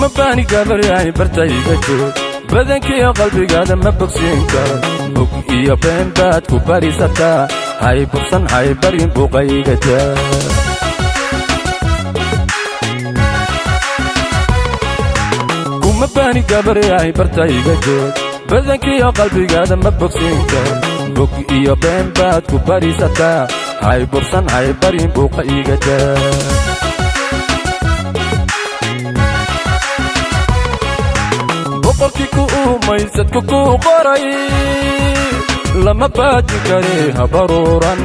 kuma bani gabaryahay bartayga joog badankii qalbigaada ma bogsiin karo bog iyo been baad ku barisataa hay bogsan hay barin buuqayga taa kuma bani gabaryahay bartayga joog badankii qalbigaada ma bogsiin karo bog iyo been baad ku barisataa hay bogsan hay barin buuqayga taa boqorkii ku umaysadku ku qoray lama baajin kare habaruuran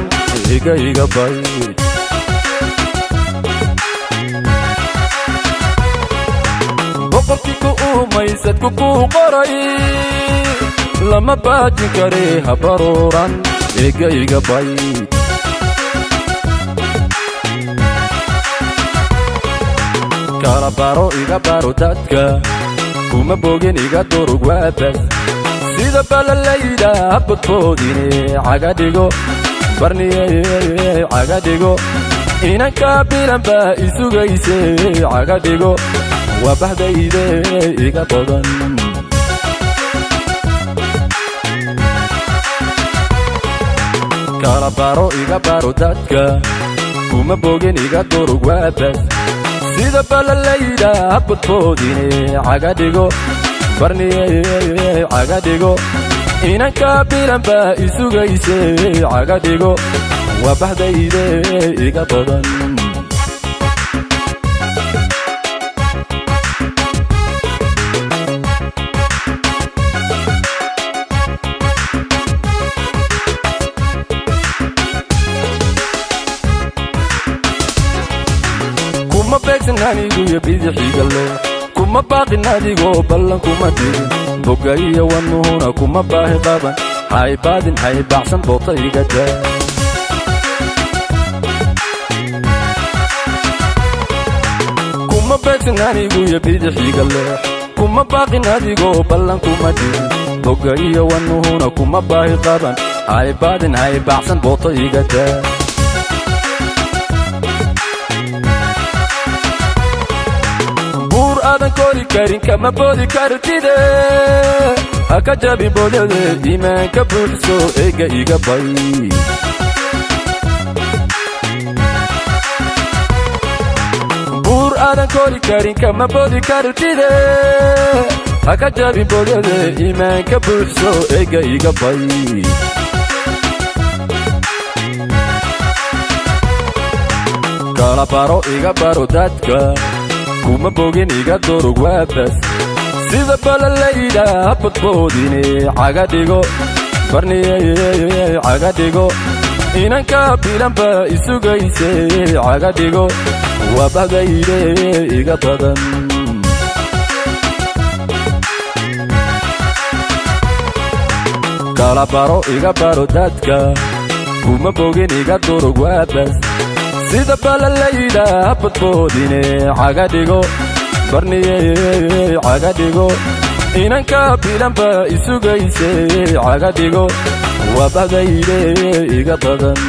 iga bay boqorkii ku umaysadku ku qoray lama baajin kare habaruuran iga bay kala baro iga baro dadka kuma bogin iga durug waabas sida balalayda abadkoodine cagadhigo barniye cagadhigo inanka bilanba isugayse cagadhigo waa bahdayde iga badan kala baro iga baro dadka kuma bogin iga durug waabas sida balalayda abadkoodine cagadhigo barniye cagadhigo inanka bilanba isugayse cagadhigo waa bahdayde iga badan kuma beegsan anigu iyo bidixii galle kuma baaqin adigoo ballan kuma dirin boga iyo wanuhuna kuma baahi qaban hay baadin hay baxsan bootayga taa kuma beegsan anigu iyo bidixii galle kuma baaqin adigoo ballan kuma dirin boga iyo wanuhuna kuma baahi qaban hay baadin hay baxsan bootayga taa aadan kori karin kama boodi kartide haka jabi boodade iimaanka buuxso eega iga bay buur aadan kori karin kama boodi kartide haka jabi boodade iimaanka buuxso eega iga bay kala baro iga baro dadka kuma bogin iga durug waabas sida balalayda abadkoodine cagadhigo barniye cagadhigo inanka bilanba isugayse cagadhigo waa bahdayde iga badan kala baro iga baro dadka kuma bogin iga durug waabas sida balalayda abadkoodine cagadhigo barniye cagadhigo inanka bilanba isugayse cagadhigo waa bahdayde iga badan